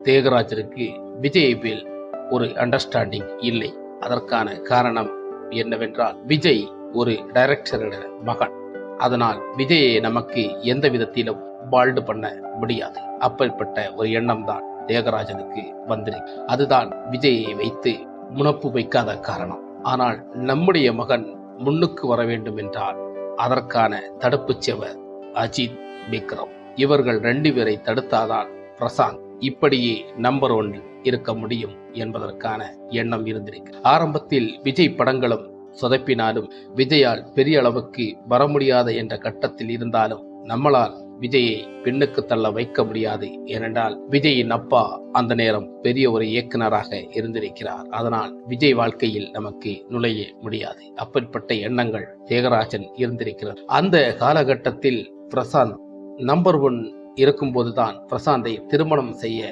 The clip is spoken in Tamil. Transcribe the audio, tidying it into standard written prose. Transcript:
தியாகராஜருக்கு விஜய் மேல் ஒரு அண்டர்ஸ்டாண்டிங் இல்லை. அதற்கான காரணம் என்னவென்றால், விஜய் ஒரு டைரக்டரோட மகன். அதனால் விஜயை நமக்கு எந்த விதத்திலும் பால்டு பண்ண முடியாது. அப்படிப்பட்ட ஒரு எண்ணம் தான் தியாகராஜனுக்கு வந்திருக்கு. அதுதான் விஜயை வைத்து முனப்பு வைக்காத காரணம். ஆனால் நம்முடைய மகன் முன்னுக்கு வர வேண்டும் என்றால் அதற்கான தடுப்பு செவர் அஜித், விக்ரம் இவர்கள் 2 பேரை தடுத்தாதான் பிரசாந்த் இப்படியே நம்பர் 1 இருக்க முடியும் என்பதற்கான எண்ணம் இருந்திருக்கு. ஆரம்பத்தில் விஜய் படங்களும் சொதப்பினாலும், விஜயால் பெரிய அளவுக்கு வர முடியாத என்ற கட்டத்தில் இருந்தாலும், நம்மளால் விஜயை பின்னுக்கு தள்ள வைக்க முடியாது. ஏனென்றால் விஜயின் அப்பா அந்த நேரம் பெரிய ஒரு இயக்குனராக இருந்திருக்கிறார். அதனால் விஜய் வாழ்க்கையில் நமக்கு நுழைய முடியாது. அப்படிப்பட்ட எண்ணங்கள் தியாகராஜன் இருந்திருக்கிறது. அந்த காலகட்டத்தில் பிரசாந்த் நம்பர் 1 இருக்கும்போதுதான் பிரசாந்தை திருமணம் செய்ய